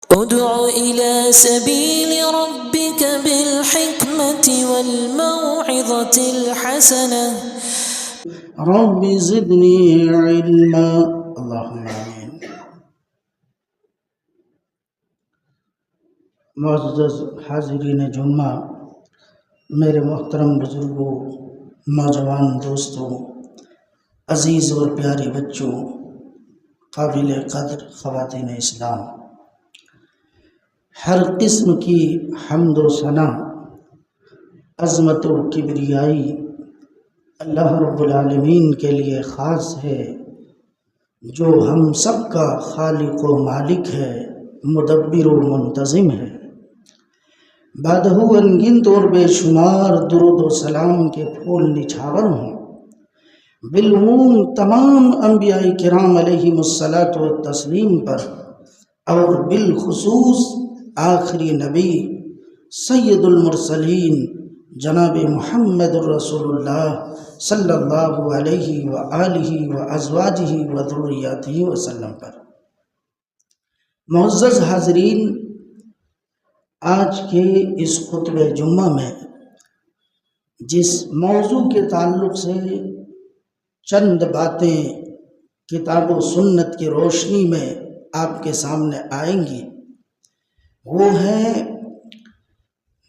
ادع إلى سبيل ربك بالحكمة والموعظة الحسنة رب زدنی علما اللہم آمین۔ معزز حاضرین جمعہ، میرے محترم بزرگوں، نوجوان دوستوں، عزیز اور پیارے بچوں، قابل قدر خواتین اسلام، ہر قسم کی حمد و ثنا، عظمت و کبریائی اللہ رب العالمین کے لیے خاص ہے، جو ہم سب کا خالق و مالک ہے، مدبر و منتظم ہے۔ بعدہ انگنت اور بے شمار درود و سلام کے پھول نچھاور ہوں بالعموم تمام انبیاء کرام علیہم الصلاۃ والتسلیم پر، اور بالخصوص آخری نبی سید المرسلین جناب محمد الرسول اللہ صلی اللہ علیہ وآلہ وازواجہ وذریاتہ وسلم پر۔ معزز حاضرین، آج کے اس خطبہ جمعہ میں جس موضوع کے تعلق سے چند باتیں کتاب و سنت کی روشنی میں آپ کے سامنے آئیں گی، وہ ہے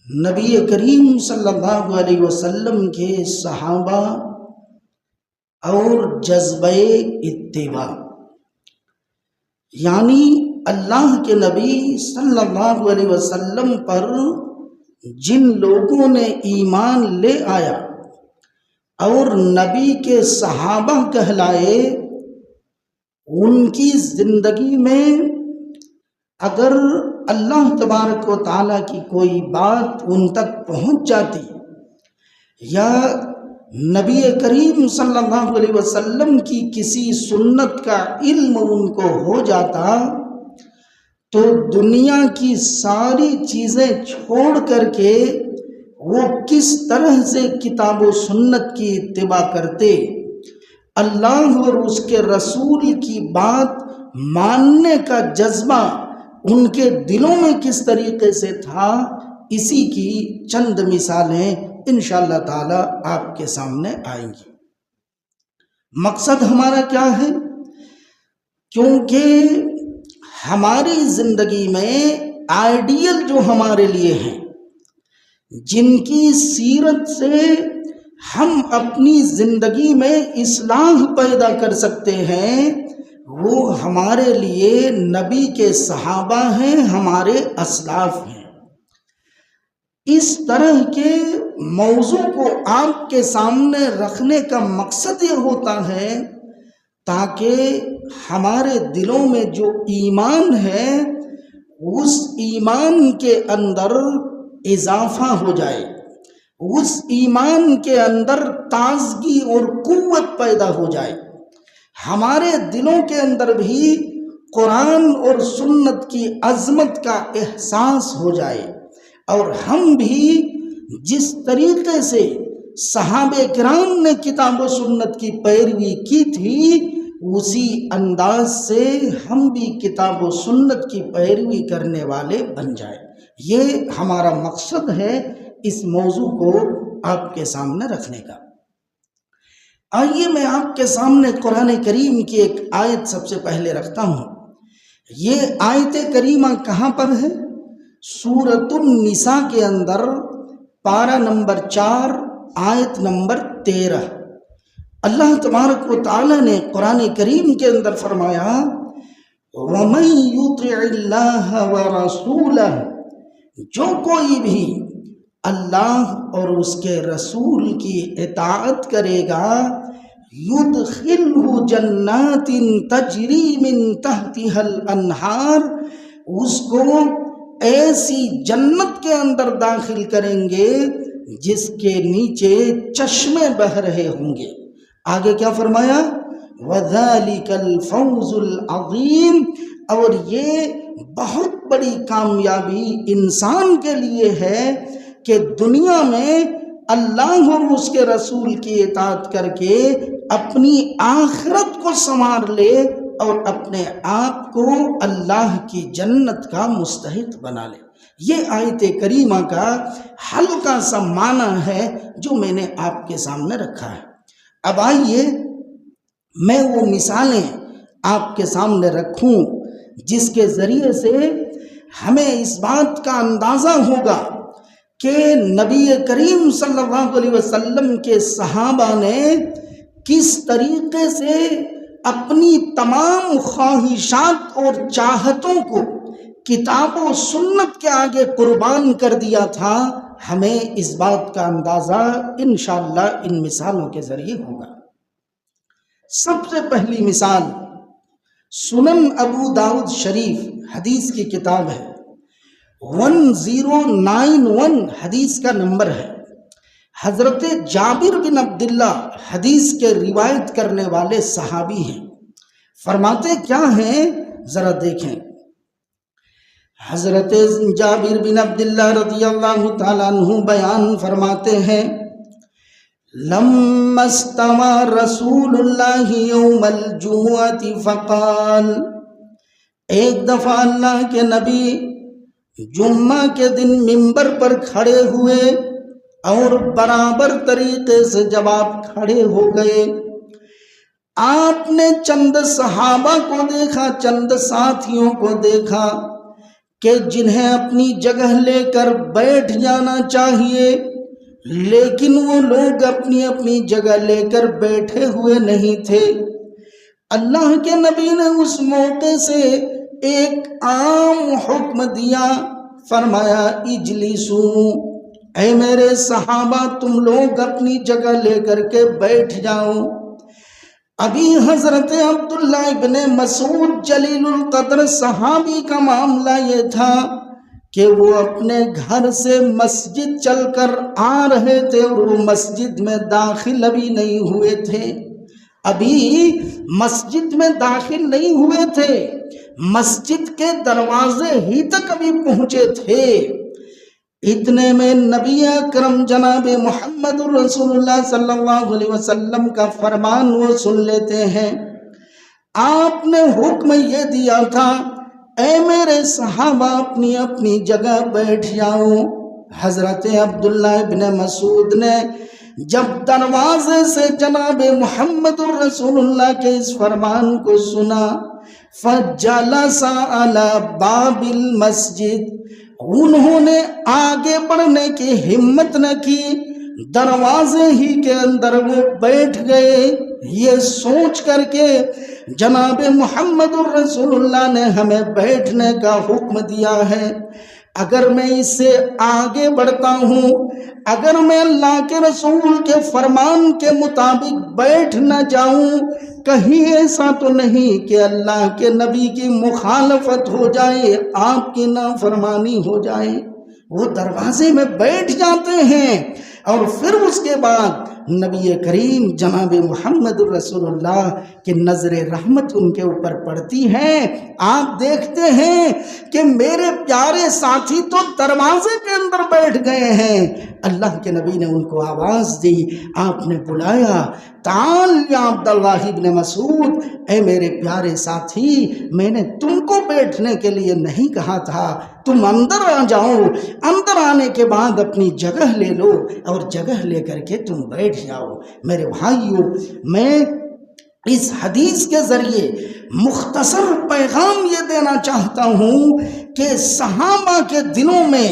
نبی کریم صلی اللہ علیہ وسلم کے صحابہ اور جذبہ اتباع، یعنی اللہ کے نبی صلی اللہ علیہ وسلم پر جن لوگوں نے ایمان لے آیا اور نبی کے صحابہ کہلائے، ان کی زندگی میں اگر اللہ تبارک و تعالیٰ کی کوئی بات ان تک پہنچ جاتی یا نبی کریم صلی اللہ علیہ وسلم کی کسی سنت کا علم ان کو ہو جاتا، تو دنیا کی ساری چیزیں چھوڑ کر کے وہ کس طرح سے کتاب و سنت کی اتباع کرتے، اللہ اور اس کے رسول کی بات ماننے کا جذبہ ان کے دلوں میں کس طریقے سے تھا، اسی کی چند مثالیں انشاءاللہ تعالی آپ کے سامنے آئیں گی۔ مقصد ہمارا کیا ہے؟ کیونکہ ہماری زندگی میں آئیڈیل جو ہمارے لیے ہیں، جن کی سیرت سے ہم اپنی زندگی میں اصلاح پیدا کر سکتے ہیں، وہ ہمارے لیے نبی کے صحابہ ہیں، ہمارے اسلاف ہیں۔ اس طرح کے موضوع کو آپ کے سامنے رکھنے کا مقصد یہ ہوتا ہے تاکہ ہمارے دلوں میں جو ایمان ہے اس ایمان کے اندر اضافہ ہو جائے، اس ایمان کے اندر تازگی اور قوت پیدا ہو جائے، ہمارے دلوں کے اندر بھی قرآن اور سنت کی عظمت کا احساس ہو جائے، اور ہم بھی جس طریقے سے صحابہ کرام نے کتاب و سنت کی پیروی کی تھی، اسی انداز سے ہم بھی کتاب و سنت کی پیروی کرنے والے بن جائیں۔ یہ ہمارا مقصد ہے اس موضوع کو آپ کے سامنے رکھنے کا۔ آئیے میں آپ کے سامنے قرآن کریم کی ایک آیت سب سے پہلے رکھتا ہوں۔ یہ آیت کریمہ کہاں پر ہے؟ سورۃ النساء کے اندر پارہ نمبر 4 آیت نمبر 13۔ اللہ تبارک و تعالی نے قرآن کریم کے اندر فرمایا، وَمَن يُطِعِ اللَّهَ وَرَسُولَهُ، جو کوئی بھی اللہ اور اس کے رسول کی اطاعت کرے گا، يُدْخِلْهُ جَنَّاتٍ تَجْرِي مِن تَحْتِهَا الْأَنْهَارُ، اس کو ایسی جنت کے اندر داخل کریں گے جس کے نیچے چشمے بہہ رہے ہوں گے۔ آگے کیا فرمایا؟ وَذَلِكَ الْفَوْزُ الْعَظِيمُ، اور یہ بہت بڑی کامیابی انسان کے لیے ہے کہ دنیا میں اللہ اور اس کے رسول کی اطاعت کر کے اپنی آخرت کو سنوار لے اور اپنے آپ کو اللہ کی جنت کا مستحق بنا لے۔ یہ آیت کریمہ کا ہلکا سا معنی ہے جو میں نے آپ کے سامنے رکھا ہے۔ اب آئیے میں وہ مثالیں آپ کے سامنے رکھوں جس کے ذریعے سے ہمیں اس بات کا اندازہ ہوگا کہ نبی کریم صلی اللہ علیہ وسلم کے صحابہ نے کس طریقے سے اپنی تمام خواہشات اور چاہتوں کو کتاب و سنت کے آگے قربان کر دیا تھا۔ ہمیں اس بات کا اندازہ انشاءاللہ ان مثالوں کے ذریعے ہوگا۔ سب سے پہلی مثال سنن ابو داؤد شریف حدیث کی کتاب ہے، 1091 حدیث کا نمبر ہے۔ حضرت جابر بن عبداللہ حدیث کے روایت کرنے والے صحابی ہیں۔ فرماتے کیا ہیں ذرا دیکھیں۔ حضرت جابر بن عبداللہ رضی اللہ تعالیٰ عنہ بیان فرماتے ہیں، لما استوى رسول اللہ یوم الجمعۃ فقال، ایک دفعہ اللہ کے نبی جمعہ کے دن منبر پر کھڑے ہوئے اور برابر طریقے سے جب آپ کھڑے ہو گئے، آپ نے چند صحابہ کو دیکھا، چند ساتھیوں کو دیکھا کہ جنہیں اپنی جگہ لے کر بیٹھ جانا چاہیے، لیکن وہ لوگ اپنی اپنی جگہ لے کر بیٹھے ہوئے نہیں تھے۔ اللہ کے نبی نے اس موقع سے ایک عام حکم دیا، فرمایا اجلسوا، اے میرے صحابہ تم لوگ اپنی جگہ لے کر کے بیٹھ جاؤ۔ ابھی حضرت عبداللہ ابن مسعود جلیل القدر صحابی کا معاملہ یہ تھا کہ وہ اپنے گھر سے مسجد چل کر آ رہے تھے اور وہ مسجد میں داخل ابھی نہیں ہوئے تھے، ابھی مسجد میں داخل نہیں ہوئے تھے، مسجد کے دروازے ہی تک ابھی پہنچے تھے۔ اتنے میں نبی اکرم جناب محمد رسول اللہ صلی اللہ علیہ وسلم کا فرمان وہ سن لیتے ہیں۔ آپ نے حکم یہ دیا تھا، اے میرے صحابہ اپنی اپنی جگہ بیٹھ جاؤ۔ حضرت عبداللہ ابن مسعود نے جب دروازے سے جناب محمد رسول اللہ کے اس فرمان کو سنا، فجلس علی باب المسجد، انہوں نے آگے بڑھنے کی ہمت نہ کی، دروازے ہی کے اندر وہ بیٹھ گئے، یہ سوچ کر کے جناب محمد الرسول اللہ نے ہمیں بیٹھنے کا حکم دیا ہے، اگر میں اس سے آگے بڑھتا ہوں، اگر میں اللہ کے رسول کے فرمان کے مطابق بیٹھ نہ جاؤں، کہیں ایسا تو نہیں کہ اللہ کے نبی کی مخالفت ہو جائے، آپ کی نافرمانی ہو جائے۔ وہ دروازے میں بیٹھ جاتے ہیں اور پھر اس کے بعد نبی کریم جناب محمد الرسول اللہ کی نظر رحمت ان کے اوپر پڑتی ہے۔ آپ دیکھتے ہیں کہ میرے پیارے ساتھی تو دروازے کے اندر بیٹھ گئے ہیں۔ اللہ کے نبی نے ان کو آواز دی، آپ نے بلایا، تعال یا عبداللہ ابن مسعود، اے میرے پیارے ساتھی، میں نے تم کو بیٹھنے کے لیے نہیں کہا تھا، تم اندر آ جاؤ، اندر آنے کے بعد اپنی جگہ لے لو اور جگہ لے کر کے تم بیٹھ جاؤ۔ میرے بھائیوں، میں اس حدیث کے ذریعے مختصر پیغام یہ دینا چاہتا ہوں کہ صحابہ کے دلوں میں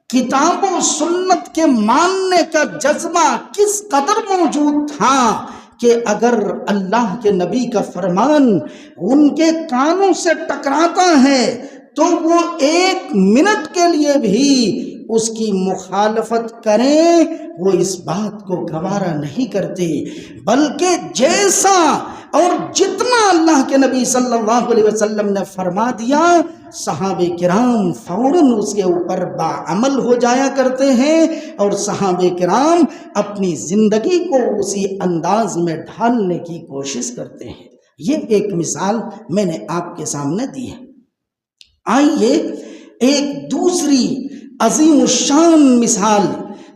کتاب و سنت کے ماننے کا جذبہ کس قدر موجود تھا کہ اگر اللہ کے نبی کا فرمان ان کے کانوں سے ٹکراتا ہے تو وہ ایک منٹ کے لیے بھی اس کی مخالفت کریں، وہ اس بات کو گوارا نہیں کرتے، بلکہ جیسا اور جتنا اللہ کے نبی صلی اللہ علیہ وسلم نے فرما دیا، صحابہ کرام فوراً اس کے اوپر باعمل ہو جایا کرتے ہیں اور صحابہ کرام اپنی زندگی کو اسی انداز میں ڈھالنے کی کوشش کرتے ہیں۔ یہ ایک مثال میں نے آپ کے سامنے دی ہے۔ آئیے ایک دوسری عظیم الشان مثال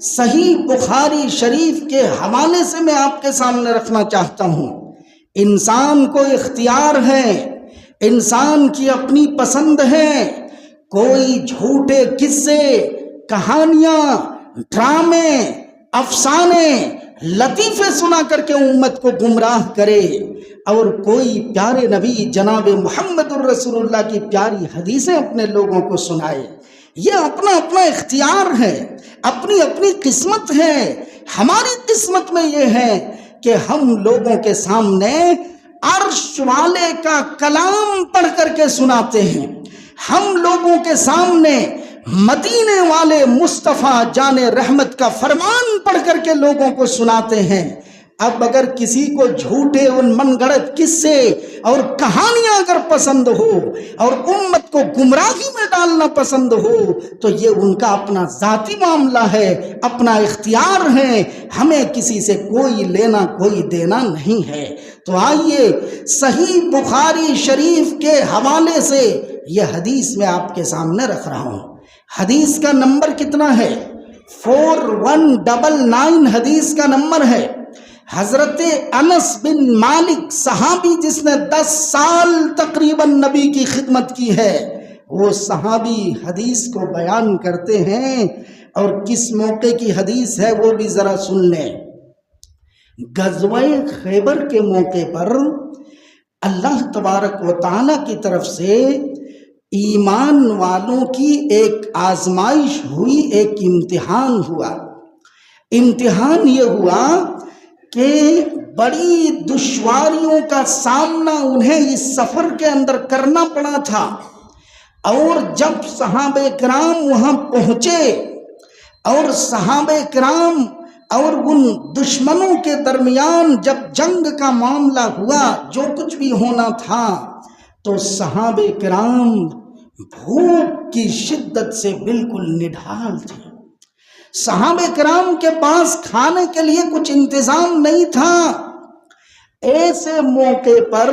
صحیح بخاری شریف کے حوالے سے میں آپ کے سامنے رکھنا چاہتا ہوں۔ انسان کو اختیار ہے انسان کی اپنی پسند ہے، کوئی جھوٹے قصے، کہانیاں، ڈرامے، افسانے، لطیفے سنا کر کے امت کو گمراہ کرے، اور کوئی پیارے نبی جناب محمد الرسول اللہ کی پیاری حدیثیں اپنے لوگوں کو سنائے۔ یہ اپنا اپنا اختیار ہے، اپنی اپنی قسمت ہے۔ ہماری قسمت میں یہ ہے کہ ہم لوگوں کے سامنے عرش والے کا کلام پڑھ کر کے سناتے ہیں، ہم لوگوں کے سامنے مدینے والے مصطفیٰ جان رحمت کا فرمان پڑھ کر کے لوگوں کو سناتے ہیں۔ اب اگر کسی کو جھوٹے ان من گڑت قصے اور کہانیاں اگر پسند ہو اور امت کو گمراہی میں ڈالنا پسند ہو تو یہ ان کا اپنا ذاتی معاملہ ہے، اپنا اختیار ہے، ہمیں کسی سے کوئی لینا کوئی دینا نہیں ہے۔ تو آئیے صحیح بخاری شریف کے حوالے سے یہ حدیث میں آپ کے سامنے رکھ رہا ہوں۔ حدیث کا نمبر کتنا ہے؟ 4199 حدیث کا نمبر ہے۔ حضرت انس بن مالک صحابی جس نے 10 سال تقریباً نبی کی خدمت کی ہے، وہ صحابی حدیث کو بیان کرتے ہیں، اور کس موقع کی حدیث ہے وہ بھی ذرا سن لیں۔ غزوہ خیبر کے موقع پر اللہ تبارک و تعالیٰ کی طرف سے ایمان والوں کی ایک آزمائش ہوئی، ایک امتحان ہوا۔ امتحان یہ ہوا کہ بڑی دشواریوں کا سامنا انہیں اس سفر کے اندر کرنا پڑا تھا، اور جب صحابہ کرام وہاں پہنچے اور صحابہ کرام اور ان دشمنوں کے درمیان جب جنگ کا معاملہ ہوا، جو کچھ بھی ہونا تھا، تو صحابہ کرام بھوک کی شدت سے بالکل نڈھال تھے۔ صحابہ کرام کے پاس کھانے کے لیے کچھ انتظام نہیں تھا۔ ایسے موقع پر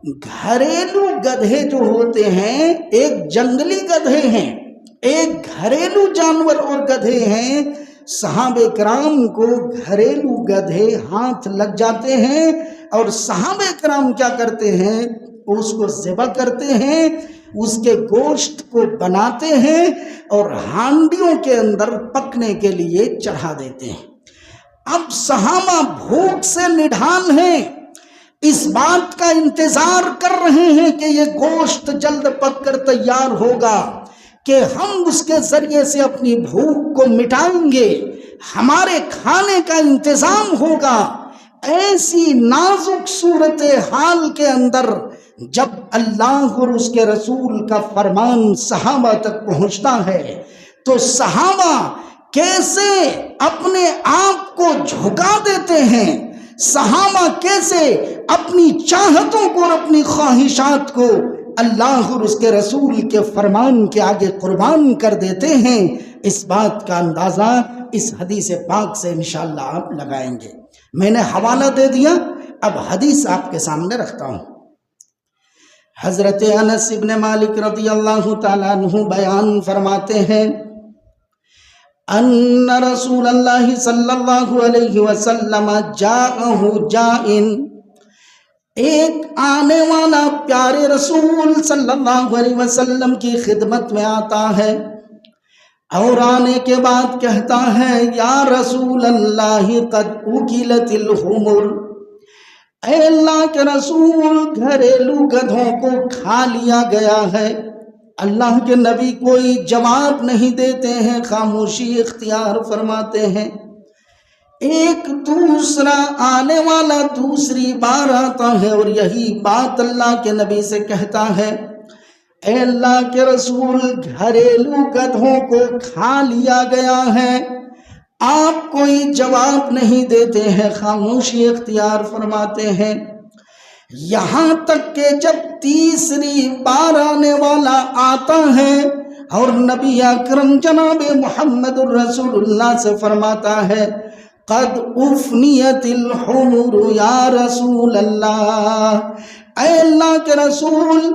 گھریلو گدھے جو ہوتے ہیں، ایک جنگلی گدھے ہیں، ایک گھریلو جانور اور گدھے ہیں، صحابہ کرام کو گھریلو گدھے ہاتھ لگ جاتے ہیں، اور صحابہ کرام کیا کرتے ہیں؟ اس کو ذبح کرتے ہیں، اس کے گوشت کو بناتے ہیں اور ہانڈیوں کے اندر پکنے کے لیے چڑھا دیتے ہیں۔ اب صحابہ بھوک سے نڈھال ہیں، اس بات کا انتظار کر رہے ہیں کہ یہ گوشت جلد پک کر تیار ہوگا، کہ ہم اس کے ذریعے سے اپنی بھوک کو مٹائیں گے، ہمارے کھانے کا انتظام ہوگا۔ ایسی نازک صورتحال کے اندر جب اللہ اور اس کے رسول کا فرمان صحابہ تک پہنچتا ہے تو صحابہ کیسے اپنے آپ کو جھکا دیتے ہیں، صحابہ کیسے اپنی چاہتوں کو اور اپنی خواہشات کو اللہ اور اس کے رسول کے فرمان کے آگے قربان کر دیتے ہیں، اس بات کا اندازہ اس حدیث پاک سے انشاءاللہ آپ لگائیں گے۔ میں نے حوالہ دے دیا، اب حدیث آپ کے سامنے رکھتا ہوں۔ حضرت انس بن مالک رضی اللہ تعالیٰ عنہ بیان فرماتے ہیں، ان رسول اللہ صلی اللہ علیہ وسلم جاءہ جائن، ایک آنے والا پیارے رسول صلی اللہ علیہ وسلم کی خدمت میں آتا ہے، اور آنے کے بعد کہتا ہے، یا رسول اللہ قد اکلت الحمر، اے اللہ کے رسول گھریلو گدھوں کو کھا لیا گیا ہے۔ اللہ کے نبی کوئی جواب نہیں دیتے ہیں، خاموشی اختیار فرماتے ہیں۔ ایک دوسرا آنے والا دوسری بار آتا ہے اور یہی بات اللہ کے نبی سے کہتا ہے، اے اللہ کے رسول گھریلو گدھوں کو کھا لیا گیا ہے۔ آپ کوئی جواب نہیں دیتے ہیں، خاموشی اختیار فرماتے ہیں، یہاں تک کہ جب تیسری بار آنے والا آتا ہے اور نبی اکرم جناب محمد الرسول اللہ سے فرماتا ہے، قد افنیت الحمر یا رسول اللہ، اے اللہ کے رسول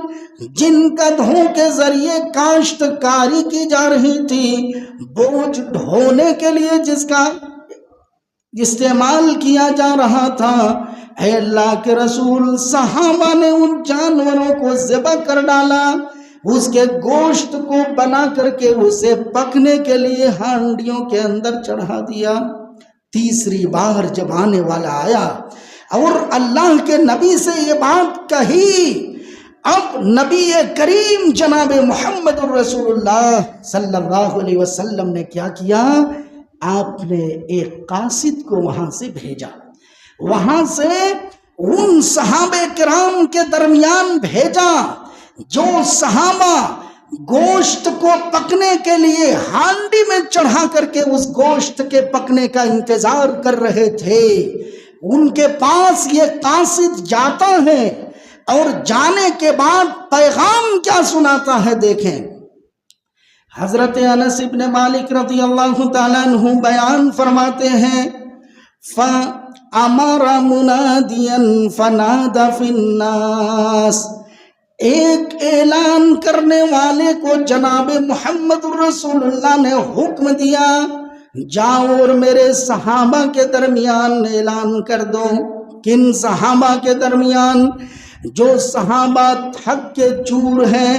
جن گدھوں کے ذریعے کاشتکاری کی جا رہی تھی، بوجھ ڈھونے کے لیے جس کا استعمال کیا جا رہا تھا، اے اللہ کے رسول، صحابہ نے ان جانوروں کو ذبح کر ڈالا، اس کے گوشت کو بنا کر کے اسے پکنے کے لیے ہانڈیوں کے اندر چڑھا دیا۔ تیسری بار جب آنے والا آیا اور اللہ کے نبی سے یہ بات کہی، اب نبی کریم جناب محمد الرسول اللہ صلی اللہ علیہ وسلم نے کیا کیا؟ آپ نے ایک قاصد کو وہاں سے بھیجا، وہاں سے ان صحابہ کرام کے درمیان بھیجا جو صحابہ گوشت کو پکنے کے لیے ہانڈی میں چڑھا کر کے اس گوشت کے پکنے کا انتظار کر رہے تھے۔ ان کے پاس یہ قاصد جاتا ہے اور جانے کے بعد پیغام کیا سناتا ہے، دیکھیں۔ حضرت انس بن مالک رضی اللہ تعالیٰ عنہ بیان فرماتے ہیں، فَأَمَرَ مُنَادِيًا فَنَادَ فِي النَّاسِ، ایک اعلان کرنے والے کو جناب محمد الرسول اللہ نے حکم دیا، جاؤ اور میرے صحابہ کے درمیان اعلان کر دو۔ کن صحابہ کے درمیان؟ جو صحابہ تھک کے چور ہیں،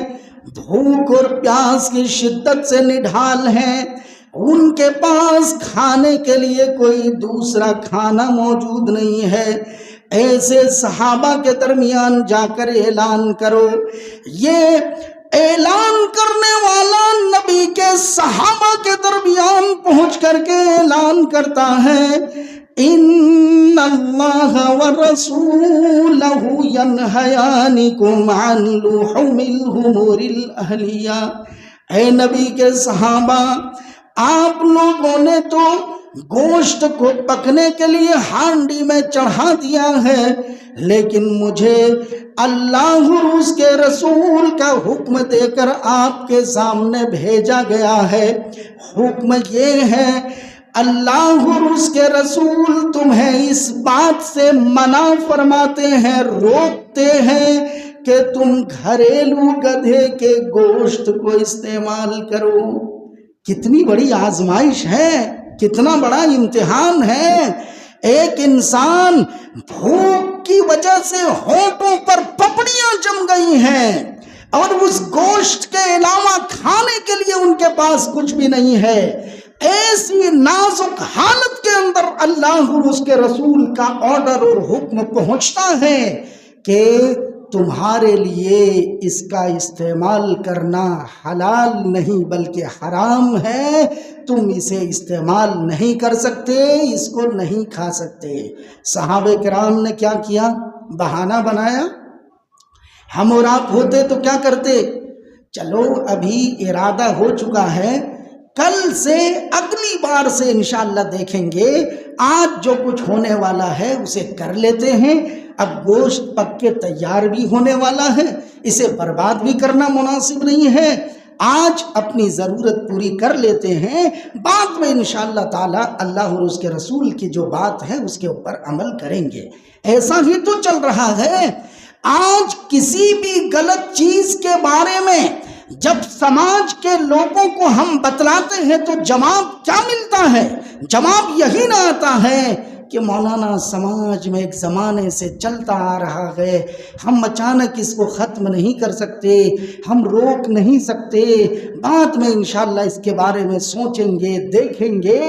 بھوک اور پیاس کی شدت سے نڈھال ہیں، ان کے پاس کھانے کے لیے کوئی دوسرا کھانا موجود نہیں ہے، ایسے صحابہ کے درمیان جا کر اعلان کرو۔ یہ اعلان کرنے والا نبی کے صحابہ کے درمیان پہنچ کر کے اعلان کرتا ہے، ان اللہ ورسولہ ینہیانکم عن لحوم الامور الاہلیہ، اے نبی کے صحابہ، آپ لوگوں نے تو گوشت کو پکنے کے لیے ہانڈی میں چڑھا دیا ہے، لیکن مجھے اللہ اور اس کے رسول کا حکم دے کر آپ کے سامنے بھیجا گیا ہے۔ حکم یہ ہے، اللہ اور اس کے رسول تمہیں اس بات سے منع فرماتے ہیں، روکتے ہیں کہ تم گھریلو گدھے کے گوشت کو استعمال کرو۔ کتنی بڑی آزمائش ہے، کتنا بڑا امتحان ہے۔ ایک انسان بھوک کی وجہ سے ہونٹوں پر پپڑیاں جم گئی ہیں اور اس گوشت کے علاوہ کھانے کے لیے ان کے پاس کچھ بھی نہیں ہے، ایسی نازک حالت کے اندر اللہ اور اس کے رسول کا آرڈر اور حکم پہنچتا ہے کہ تمہارے لیے اس کا استعمال کرنا حلال نہیں بلکہ حرام ہے، تم اسے استعمال نہیں کر سکتے، اس کو نہیں کھا سکتے۔ صحابہ کرام نے کیا کیا؟ بہانہ بنایا۔ ہم اور آپ ہوتے تو کیا کرتے؟ چلو ابھی ارادہ ہو چکا ہے، کل سے اگلی بار سے انشاءاللہ دیکھیں گے، آج جو کچھ ہونے والا ہے اسے کر لیتے ہیں، اب گوشت پک کے تیار بھی ہونے والا ہے، اسے برباد بھی کرنا مناسب نہیں ہے، آج اپنی ضرورت پوری کر لیتے ہیں، بعد میں انشاءاللہ تعالی اللہ اور اس کے رسول کی جو بات ہے اس کے اوپر عمل کریں گے۔ ایسا ہی تو چل رہا ہے۔ آج کسی بھی غلط چیز کے بارے میں جب سماج کے لوگوں کو ہم بتلاتے ہیں تو جواب کیا ملتا ہے؟ جواب یہی نہ آتا ہے کہ مولانا سماج میں ایک زمانے سے چلتا آ رہا ہے، ہم اچانک اس کو ختم نہیں کر سکتے، ہم روک نہیں سکتے، بعد میں انشاءاللہ اس کے بارے میں سوچیں گے، دیکھیں گے۔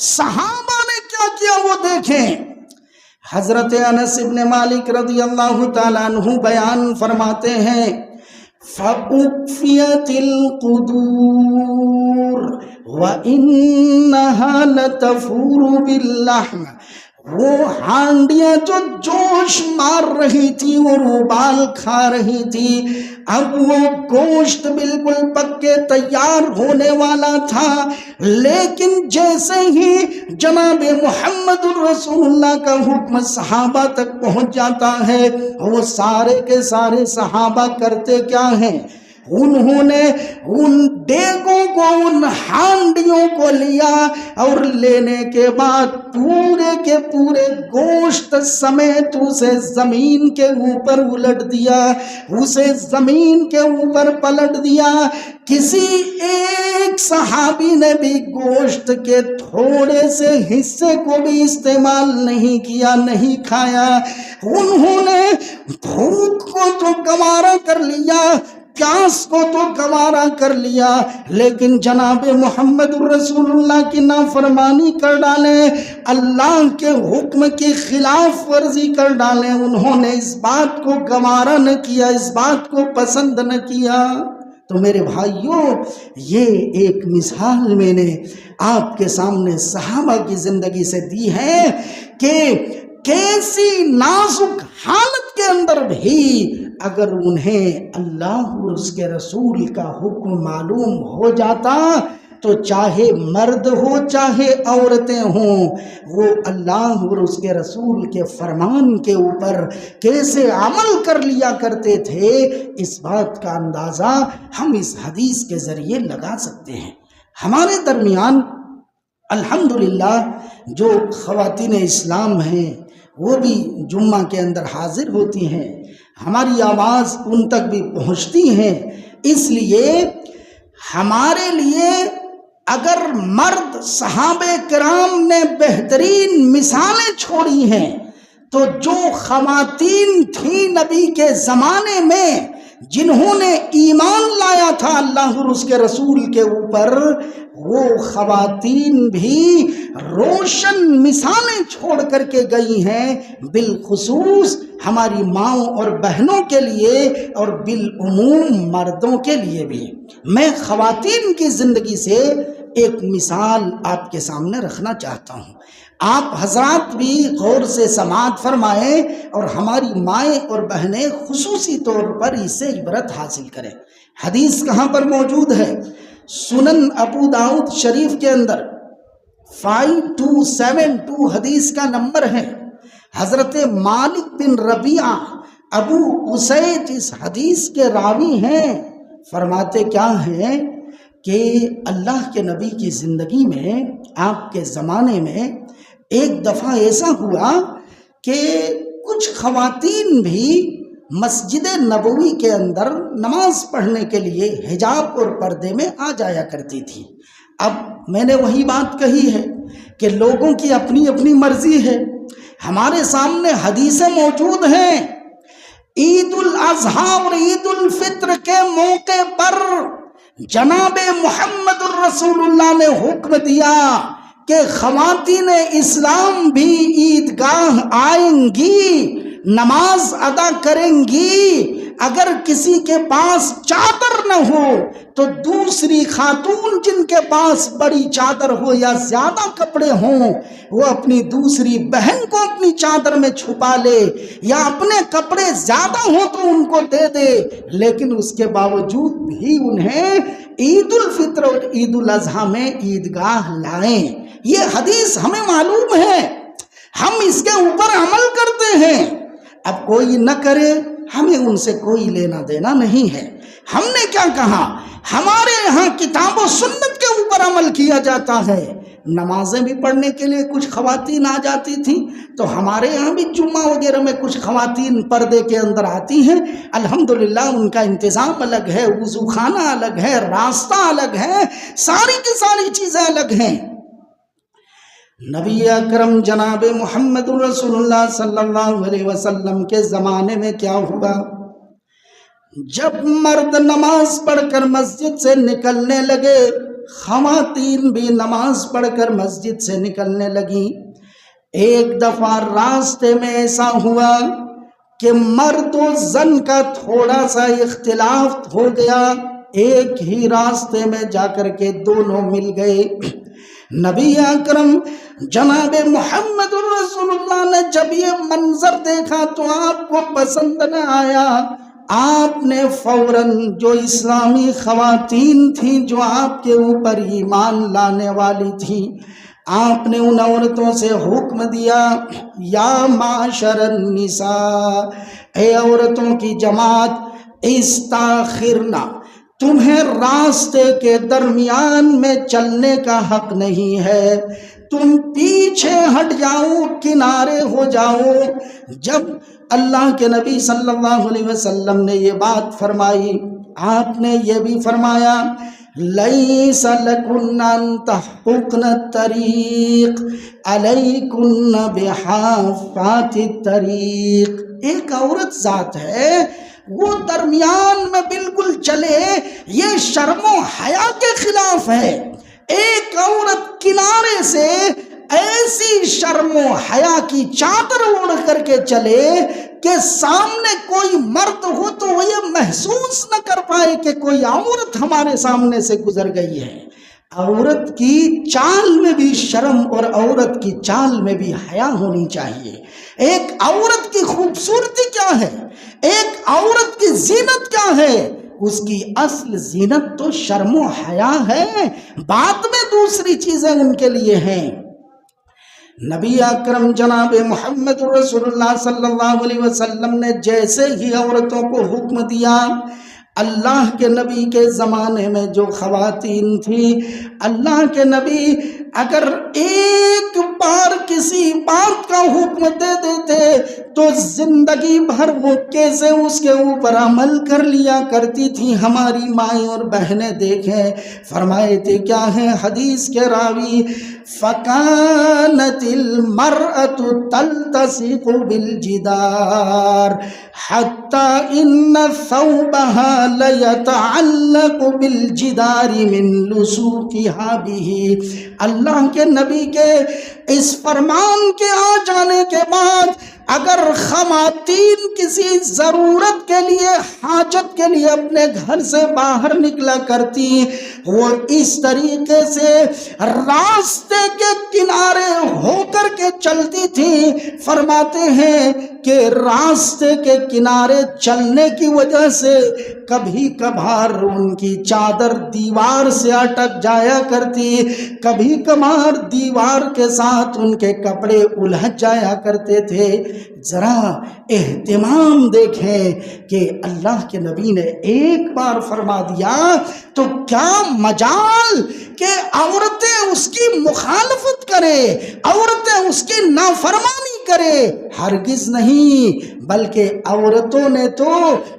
صحابہ نے کیا کیا وہ دیکھیں۔ حضرت انس بن مالک رضی اللہ تعالیٰ عنہ بیان فرماتے ہیں، فَأُقْفِيَتِ الْقُدُورُ وَإِنَّهَا لَتَفُورُ بِاللَّحْمِ، وہ ہانڈیاں جو جوش مار رہی تھی اور ابال کھا رہی تھی، اب وہ گوشت بالکل پک کے تیار ہونے والا تھا، لیکن جیسے ہی جناب محمد الرسول اللہ کا حکم صحابہ تک پہنچ جاتا ہے، وہ سارے کے سارے صحابہ کرتے کیا ہیں؟ انہوں نے ان دیگوں کو، ان ہانڈیوں کو لیا اور لینے کے بعد پورے کے پورے گوشت سمیت اسے زمین کے اوپر الٹ دیا، اسے زمین کے اوپر پلٹ دیا، کسی ایک ایک صحابی نے بھی گوشت کے تھوڑے سے حصے کو بھی استعمال نہیں کیا، نہیں کھایا۔ انہوں نے بھوک کو تو گوارا کر لیا، پیاس کو تو گوارا کر لیا، لیکن جناب محمد رسول اللہ کی نافرمانی کر ڈالیں، اللہ کے حکم کی خلاف ورزی کر ڈالیں، انہوں نے اس بات کو گوارا نہ کیا، اس بات کو پسند نہ کیا۔ تو میرے بھائیوں، یہ ایک مثال میں نے آپ کے سامنے صحابہ کی زندگی سے دی ہے کہ کیسی نازک حالت کے اندر بھی اگر انہیں اللہ اور اس کے رسول کا حکم معلوم ہو جاتا تو چاہے مرد ہو چاہے عورتیں ہوں، وہ اللہ اور اس کے رسول کے فرمان کے اوپر کیسے عمل کر لیا کرتے تھے، اس بات کا اندازہ ہم اس حدیث کے ذریعے لگا سکتے ہیں۔ ہمارے درمیان الحمدللہ جو خواتین اسلام ہیں وہ بھی جمعہ کے اندر حاضر ہوتی ہیں، ہماری آواز ان تک بھی پہنچتی ہیں، اس لیے ہمارے لیے اگر مرد صحابہ کرام نے بہترین مثالیں چھوڑی ہیں تو جو خواتین تھیں نبی کے زمانے میں جنہوں نے ایمان لایا تھا اللہ اور اس کے رسول کے اوپر، وہ خواتین بھی روشن مثالیں چھوڑ کر کے گئی ہیں، بالخصوص ہماری ماؤں اور بہنوں کے لیے اور بالعموم مردوں کے لیے بھی۔ میں خواتین کی زندگی سے ایک مثال آپ کے سامنے رکھنا چاہتا ہوں، آپ حضرات بھی غور سے سماعت فرمائیں اور ہماری مائیں اور بہنیں خصوصی طور پر اس سے عبرت حاصل کریں۔ حدیث کہاں پر موجود ہے؟ سنن ابو داؤد شریف کے اندر 5272 حدیث کا نمبر ہے۔ حضرت مالک بن ربیعہ ابو اسید اس حدیث کے راوی ہیں، فرماتے کیا ہیں کہ اللہ کے نبی کی زندگی میں، آپ کے زمانے میں ایک دفعہ ایسا ہوا کہ کچھ خواتین بھی مسجد نبوی کے اندر نماز پڑھنے کے لیے حجاب اور پردے میں آ جایا کرتی تھی۔ اب میں نے وہی بات کہی ہے کہ لوگوں کی اپنی اپنی مرضی ہے، ہمارے سامنے حدیثیں موجود ہیں۔ عید الاضحیٰ اور عید الفطر کے موقع پر جناب محمد الرسول اللہ نے حکم دیا کہ خواتین اسلام بھی عیدگاہ آئیں گی، نماز ادا کریں گی، اگر کسی کے پاس چادر نہ ہو تو دوسری خاتون جن کے پاس بڑی چادر ہو یا زیادہ کپڑے ہوں وہ اپنی دوسری بہن کو اپنی چادر میں چھپا لے، یا اپنے کپڑے زیادہ ہوں تو ان کو دے دے، لیکن اس کے باوجود بھی انہیں عید الفطر اور عید الاضحیٰ میں عیدگاہ لائیں۔ یہ حدیث ہمیں معلوم ہے، ہم اس کے اوپر عمل کرتے ہیں۔ اب کوئی نہ کرے، ہمیں ان سے کوئی لینا دینا نہیں ہے۔ ہم نے کیا کہا؟ ہمارے یہاں کتاب و سنت کے اوپر عمل کیا جاتا ہے۔ نمازیں بھی پڑھنے کے لیے کچھ خواتین آ جاتی تھیں، تو ہمارے یہاں بھی جمعہ وغیرہ میں کچھ خواتین پردے کے اندر آتی ہیں، الحمدللہ ان کا انتظام الگ ہے، وضو خانہ الگ ہے، راستہ الگ ہے، ساری کی ساری چیزیں الگ ہیں۔ نبی اکرم جناب محمد رسول اللہ صلی اللہ علیہ وسلم کے زمانے میں کیا ہوا؟ جب مرد نماز پڑھ کر مسجد سے نکلنے لگے، خواتین بھی نماز پڑھ کر مسجد سے نکلنے لگیں۔ ایک دفعہ راستے میں ایسا ہوا کہ مرد و زن کا تھوڑا سا اختلاف ہو گیا، ایک ہی راستے میں جا کر کے دونوں مل گئے۔ نبی اکرم جناب محمد رسول اللہ نے جب یہ منظر دیکھا تو آپ کو پسند نہ آیا، آپ نے فوراً جو اسلامی خواتین تھیں جو آپ کے اوپر ایمان لانے والی تھیں، آپ نے ان عورتوں سے حکم دیا، یا معاشر النساء، اے عورتوں کی جماعت، استاخرنا، تمہیں راستے کے درمیان میں چلنے کا حق نہیں ہے، تم پیچھے ہٹ جاؤ، کنارے ہو جاؤ۔ جب اللہ کے نبی صلی اللہ علیہ وسلم نے یہ بات فرمائی، آپ نے یہ بھی فرمایا، لیس لکن ان تحققن الطریق علیکن بحافات الطریق. ایک عورت ذات ہے وہ درمیان میں بالکل چلے، یہ شرم و حیا کے خلاف ہے. ایک عورت کنارے سے ایسی شرم و حیا کی چادر اوڑھ کر کے چلے کہ سامنے کوئی مرد ہو تو وہ یہ محسوس نہ کر پائے کہ کوئی عورت ہمارے سامنے سے گزر گئی ہے. عورت کی چال میں بھی شرم اور عورت کی چال میں بھی حیا ہونی چاہیے. ایک عورت کی خوبصورتی کیا ہے؟ ایک عورت کی زینت کیا ہے؟ اس کی اصل زینت تو شرم و حیا ہے، بعد میں دوسری چیزیں ان کے لیے ہیں. نبی اکرم جناب محمد رسول اللہ صلی اللہ علیہ وسلم نے جیسے ہی عورتوں کو حکم دیا، اللہ کے نبی کے زمانے میں جو خواتین تھیں، اللہ کے نبی اگر ایک بار کسی بات کا حکم دے دیتے تو زندگی بھر وہ کیسے اس کے اوپر عمل کر لیا کرتی تھی. ہماری مائیں اور بہنیں دیکھیں، فرمائے تھے کیا ہے حدیث کے راوی، فَكَانَتِ الْمَرْأَةُ تَلْتَصِقُ بِالْجِدَارِ حَتَّى إِنَّ ثَوْبَهَا لَيَتَعَلَّقُ بِالْجِدَارِ مِنْ لُصُوقِهَا بِهِ. اللہ کے نبی کے اس فرمان کے آ جانے کے بعد اگر خواتین کسی ضرورت کے لیے، حاجت کے لیے اپنے گھر سے باہر نکلا کرتی، وہ اس طریقے سے راستے کے کنارے ہو کر کے چلتی تھی. فرماتے ہیں کہ راستے کے کنارے چلنے کی وجہ سے کبھی کبھار ان کی چادر دیوار سے اٹک جایا کرتی، کبھی کبھار دیوار کے ساتھ ان کے کپڑے الجھ جایا کرتے تھے. ذرا اہتمام دیکھیں کہ اللہ کے نبی نے ایک بار فرما دیا تو کیا مجال کہ عورتیں اس کی مخالفت کرے، عورتیں اس کی نافرمانی کرے. ہرگز نہیں، بلکہ عورتوں نے تو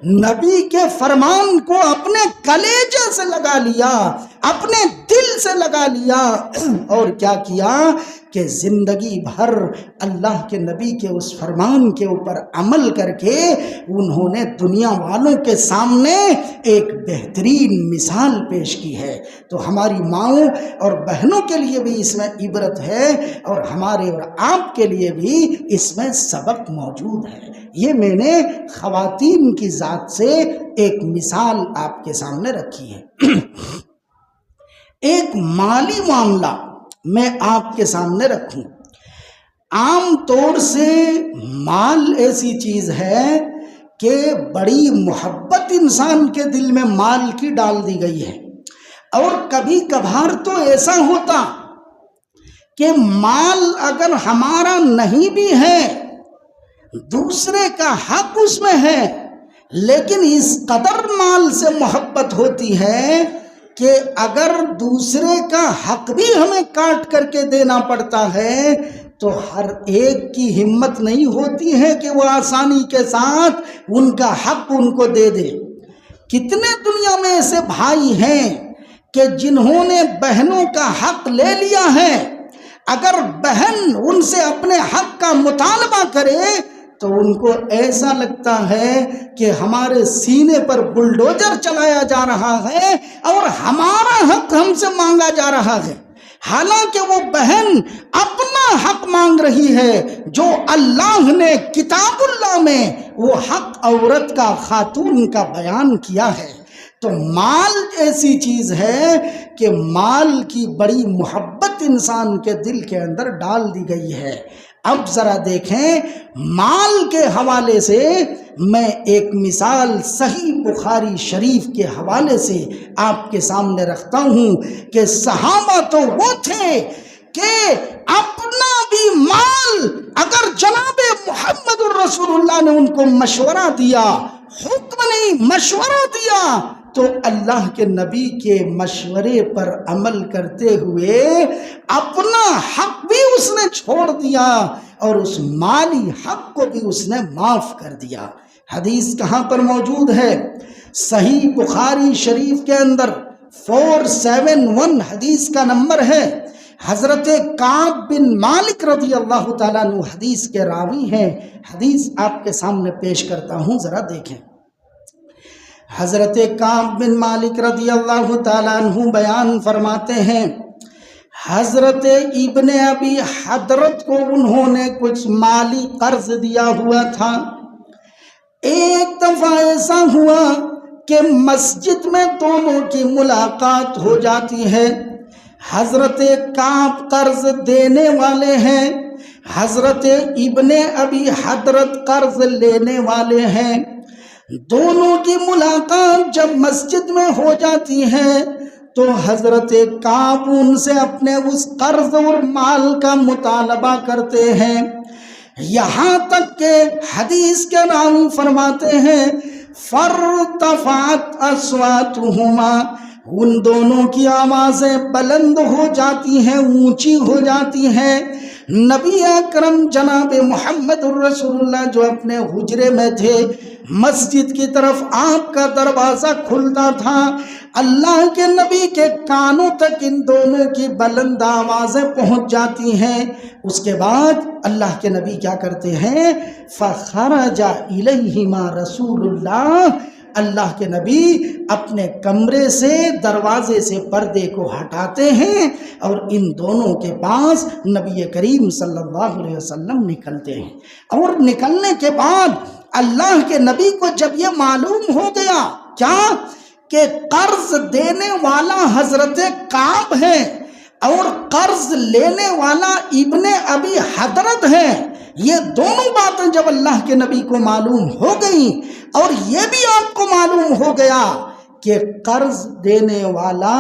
نبی کے فرمان کو اپنے کلیجے سے لگا لیا، اپنے دل سے لگا لیا، اور کیا کیا کہ زندگی بھر اللہ کے نبی کے اس فرمان کے اوپر عمل کر کے انہوں نے دنیا والوں کے سامنے ایک بہترین مثال پیش کی ہے. تو ہماری ماؤں اور بہنوں کے لیے بھی اس میں عبرت ہے، اور ہمارے اور آپ کے لیے بھی اس میں سبق موجود ہے. یہ میں نے خواتین کی ذات سے ایک مثال آپ کے سامنے رکھی ہے. ایک مالی معاملہ میں آپ کے سامنے رکھوں. عام طور سے مال ایسی چیز ہے کہ بڑی محبت انسان کے دل میں مال کی ڈال دی گئی ہے، اور کبھی کبھار تو ایسا ہوتا کہ مال اگر ہمارا نہیں بھی ہے، دوسرے کا حق اس میں ہے، لیکن اس قدر مال سے محبت ہوتی ہے کہ اگر دوسرے کا حق بھی ہمیں کاٹ کر کے دینا پڑتا ہے تو ہر ایک کی ہمت نہیں ہوتی ہے کہ وہ آسانی کے ساتھ ان کا حق ان کو دے دے. کتنے دنیا میں ایسے بھائی ہیں کہ جنہوں نے بہنوں کا حق لے لیا ہے، اگر بہن ان سے اپنے حق کا مطالبہ کرے تو ان کو ایسا لگتا ہے کہ ہمارے سینے پر بلڈوزر چلایا جا رہا ہے اور ہمارا حق ہم سے مانگا جا رہا ہے، حالانکہ وہ بہن اپنا حق مانگ رہی ہے جو اللہ نے کتاب اللہ میں وہ حق عورت کا، خاتون کا بیان کیا ہے. تو مال ایسی چیز ہے کہ مال کی بڑی محبت انسان کے دل کے اندر ڈال دی گئی ہے. اب ذرا دیکھیں، مال کے حوالے سے میں ایک مثال صحیح بخاری شریف کے حوالے سے آپ کے سامنے رکھتا ہوں کہ صحابہ تو وہ تھے کہ اپنا بھی مال اگر جناب محمد الرسول اللہ نے ان کو مشورہ دیا، حکم نہیں مشورہ دیا، تو اللہ کے نبی کے مشورے پر عمل کرتے ہوئے اپنا حق بھی اس نے چھوڑ دیا اور اس مالی حق کو بھی اس نے معاف کر دیا. حدیث کہاں پر موجود ہے؟ صحیح بخاری شریف کے اندر 471 حدیث کا نمبر ہے۔ حضرت کعب بن مالک رضی اللہ تعالیٰ عنہ حدیث کے راوی ہیں۔ حدیث آپ کے سامنے پیش کرتا ہوں، ذرا دیکھیں۔ حضرت کعب بن مالک رضی اللہ تعالیٰ عنہ بیان فرماتے ہیں، حضرت ابن ابی حضرت کو انہوں نے کچھ مالی قرض دیا ہوا تھا۔ ایک دفعہ ایسا ہوا کہ مسجد میں دونوں کی ملاقات ہو جاتی ہے۔ حضرت کعب قرض دینے والے ہیں، حضرت ابن ابی حضرت قرض لینے والے ہیں۔ دونوں کی ملاقات جب مسجد میں ہو جاتی ہے تو حضرت کعب ان سے اپنے اس قرض اور مال کا مطالبہ کرتے ہیں، یہاں تک کہ حدیث کے راوی فرماتے ہیں فَارْتَفَعَتْ أَصْوَاتُهُمَا، ان دونوں کی آوازیں بلند ہو جاتی ہیں، اونچی ہو جاتی ہیں۔ نبی اکرم جناب محمد الرسول اللہ جو اپنے حجرے میں تھے، مسجد کی طرف آپ کا دروازہ کھلتا تھا، اللہ کے نبی کے کانوں تک ان دونوں کی بلند آوازیں پہنچ جاتی ہیں۔ اس کے بعد اللہ کے نبی کیا کرتے ہیں؟ فَخَرَجَ إِلَيْهِمَا رسول اللہ، اللہ کے نبی اپنے کمرے سے، دروازے سے پردے کو ہٹاتے ہیں اور ان دونوں کے پاس نبی کریم صلی اللہ علیہ وسلم نکلتے ہیں۔ اور نکلنے کے بعد اللہ کے نبی کو جب یہ معلوم ہو گیا کیا کہ قرض دینے والا حضرت کعب ہے اور قرض لینے والا ابن ابی حضرت ہے، یہ دونوں باتیں جب اللہ کے نبی کو معلوم ہو گئیں اور یہ بھی آپ کو معلوم ہو گیا کہ قرض دینے والا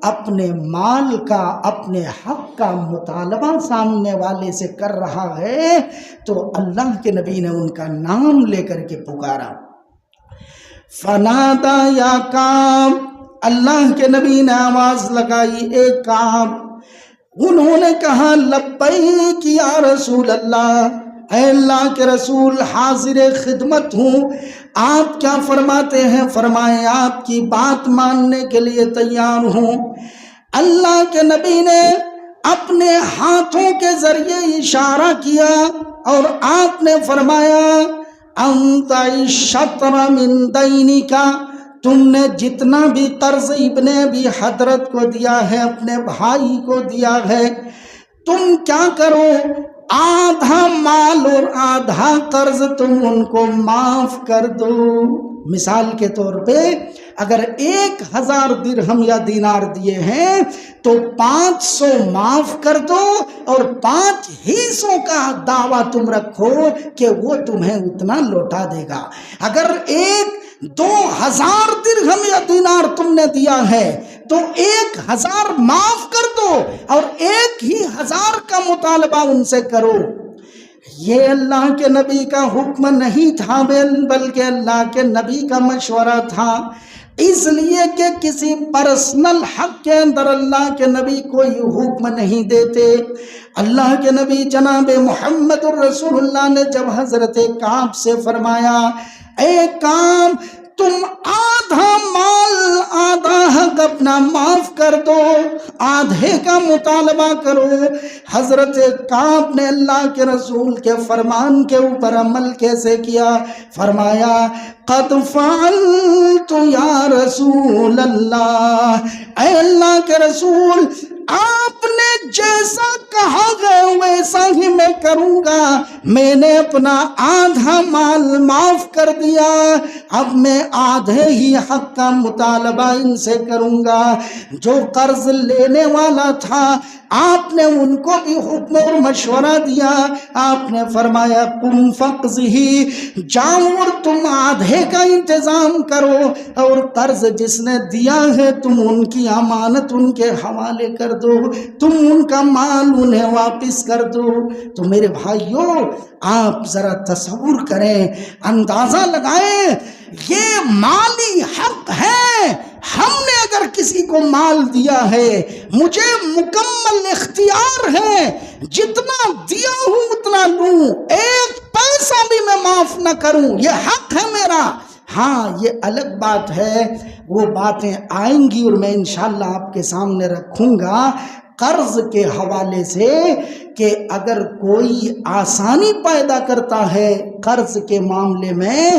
اپنے مال کا، اپنے حق کا مطالبہ سامنے والے سے کر رہا ہے، تو اللہ کے نبی نے ان کا نام لے کر کے پکارا، فنادا یا کعب، اللہ کے نبی نے آواز لگائی، اے کعب۔ انہوں نے کہا لبیک یا رسول اللہ، اے اللہ کے رسول حاضر خدمت ہوں، آپ کیا فرماتے ہیں فرمائیں، آپ کی بات ماننے کے لیے تیار ہوں۔ اللہ کے نبی نے اپنے ہاتھوں کے ذریعے اشارہ کیا اور آپ نے فرمایا انت الشطر من دینک، تم نے جتنا بھی قرض ابن ابی حضرت کو دیا ہے، اپنے بھائی کو دیا ہے، تم کیا کرو، آدھا مال اور آدھا قرض تم ان کو معاف کر دو۔ مثال کے طور پہ اگر 1000 درہم یا دینار دیے ہیں تو 500 معاف کر دو اور 5 حصوں کا دعویٰ تم رکھو کہ وہ تمہیں اتنا لوٹا دے گا۔ اگر 2000 درہم یا دینار تم نے دیا ہے تو 1000 معاف کر دو اور 1000 کا مطالبہ ان سے کرو۔ یہ اللہ کے نبی کا حکم نہیں تھا بلکہ اللہ کے نبی کا مشورہ تھا، اس لیے کہ کسی پرسنل حق کے اندر اللہ کے نبی کوئی حکم نہیں دیتے۔ اللہ کے نبی جناب محمد الرسول اللہ نے جب حضرت کعب سے فرمایا اے کعب تم آدھا مال آدھا حق اپنا معاف کر دو، آدھے کا مطالبہ کرو، حضرت کعب نے اللہ کے رسول کے فرمان کے اوپر عمل کیسے کیا؟ فرمایا قد فعلت یا رسول اللہ، اے اللہ کے رسول آپ نے جیسا کہا گیا ویسا ہی میں کروں گا، میں نے اپنا آدھا مال معاف کر دیا، اب میں آدھے ہی حق کا مطالبہ ان سے کروں گا۔ جو قرض لینے والا تھا آپ نے ان کو بھی حکم اور مشورہ دیا، آپ نے فرمایا قم فقضہ، جاؤ اور تم آدھے کا انتظام کرو، اور قرض جس نے دیا ہے تم ان کی امانت ان کے حوالے کر دو، تم ان کا مال انہیں واپس کر دو۔ تو میرے بھائیوں آپ ذرا تصور کریں، اندازہ لگائیں، یہ مالی حق ہے۔ ہم نے اگر کسی کو مال دیا ہے مجھے مکمل اختیار ہے، جتنا دیا ہوں اتنا لوں، ایک پیسہ بھی میں معاف نہ کروں، یہ حق ہے میرا۔ ہاں یہ الگ بات ہے، وہ باتیں آئیں گی اور میں انشاءاللہ آپ کے سامنے رکھوں گا قرض کے حوالے سے، کہ اگر کوئی آسانی پیدا کرتا ہے قرض کے معاملے میں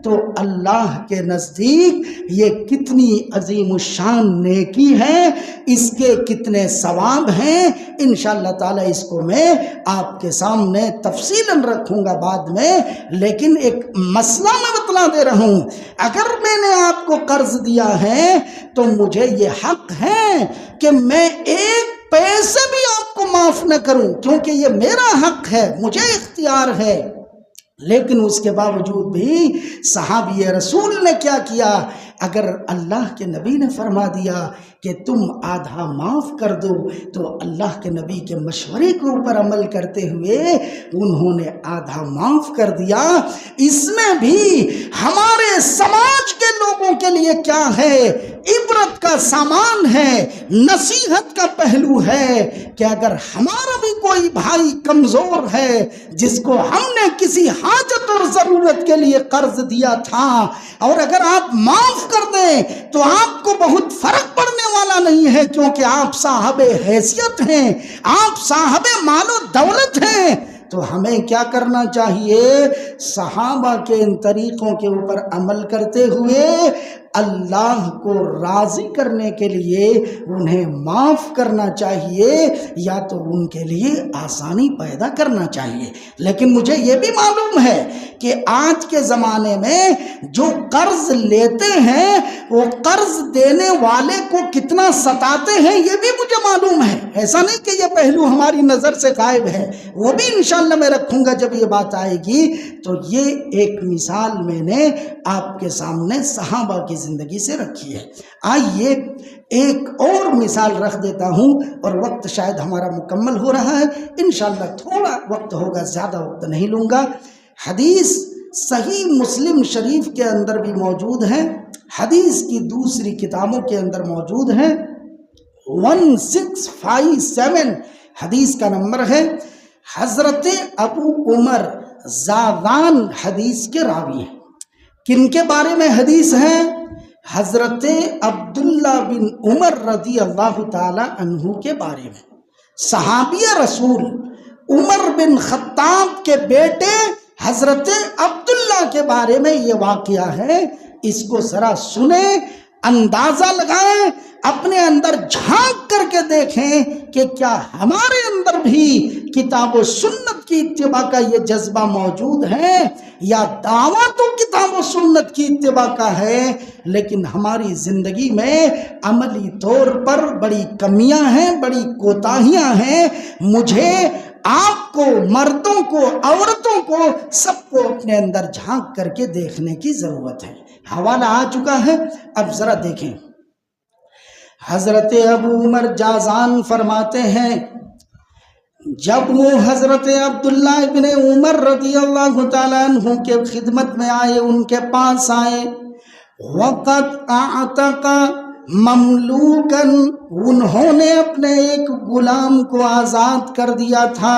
تو اللہ کے نزدیک یہ کتنی عظیم الشان نیکی ہے، اس کے کتنے ثواب ہیں۔ انشاءاللہ تعالی اس کو میں آپ کے سامنے تفصیلاً رکھوں گا بعد میں، لیکن ایک مسئلہ میں بتلا دے رہا ہوں، اگر میں نے آپ کو قرض دیا ہے تو مجھے یہ حق ہے کہ میں ایک پیسے بھی آپ کو معاف نہ کروں، کیونکہ یہ میرا حق ہے، مجھے اختیار ہے۔ لیکن اس کے باوجود بھی صحابی رسول نے کیا کیا؟ اگر اللہ کے نبی نے فرما دیا کہ تم آدھا معاف کر دو تو اللہ کے نبی کے مشورے کے اوپر عمل کرتے ہوئے انہوں نے آدھا معاف کر دیا۔ اس میں بھی ہمارے سماج کے لوگوں کے لیے کیا ہے؟ عبرت کا سامان ہے، نصیحت کا پہلو ہے کہ اگر ہمارا بھی کوئی بھائی کمزور ہے جس کو ہم نے کسی حاجت اور ضرورت کے لیے قرض دیا تھا، اور اگر آپ معاف کر دیں تو آپ کو بہت فرق پڑنے والا نہیں ہے، کیونکہ آپ صاحب حیثیت ہیں، آپ صاحب مال و دولت ہیں۔ تو ہمیں کیا کرنا چاہیے؟ صحابہ کے ان طریقوں کے اوپر عمل کرتے ہوئے اللہ کو راضی کرنے کے لیے انہیں معاف کرنا چاہیے، یا تو ان کے لیے آسانی پیدا کرنا چاہیے۔ لیکن مجھے یہ بھی معلوم ہے کہ آج کے زمانے میں جو قرض لیتے ہیں وہ قرض دینے والے کو کتنا ستاتے ہیں یہ بھی مجھے معلوم ہے، ایسا نہیں کہ یہ پہلو ہماری نظر سے غائب ہے، وہ بھی انشاءاللہ میں رکھوں گا جب یہ بات آئے گی۔ تو یہ ایک مثال میں نے آپ کے سامنے صحابہ کی زندگی سے رکھی ہے۔ آئیے ایک اور مثال رکھ دیتا ہوں، اور وقت شاید ہمارا مکمل ہو رہا ہے، انشاءاللہ تھوڑا وقت ہوگا، زیادہ وقت نہیں لوں گا۔ حدیث صحیح مسلم شریف کے اندر بھی موجود ہے، حدیث کی دوسری کتابوں کے اندر موجود ہے، 1657 حدیث کا نمبر ہے۔ حضرت ابو عمر زاذان حدیث کے راوی ہیں۔ کن کے بارے میں حدیث ہے؟ حضرت عبداللہ بن عمر رضی اللہ تعالی عنہ کے بارے میں۔ صحابی رسول عمر بن خطاب کے بیٹے حضرت عبداللہ کے بارے میں یہ واقعہ ہے، اس کو ذرا سنیں، اندازہ لگائیں، اپنے اندر جھانک کر کے دیکھیں کہ کیا ہمارے اندر بھی کتاب و سنت کی اتباع کا یہ جذبہ موجود ہے، یا دعویٰ تو کتاب و سنت کی اتباع کا ہے لیکن ہماری زندگی میں عملی طور پر بڑی کمیاں ہیں، بڑی کوتاہیاں ہیں۔ مجھے آپ کو، مردوں کو، عورتوں کو، سب کو اپنے اندر جھانک کر کے دیکھنے کی ضرورت ہے۔ حوالہ آ چکا ہے، اب ذرا دیکھیں۔ حضرت ابو عمر جازان فرماتے ہیں، جب وہ حضرت عبداللہ ابن عمر رضی اللہ تعالیٰ عنہ کے خدمت میں آئے، ان کے پاس آئے، وقت اعتق مملوکن، انہوں نے اپنے ایک غلام کو آزاد کر دیا تھا۔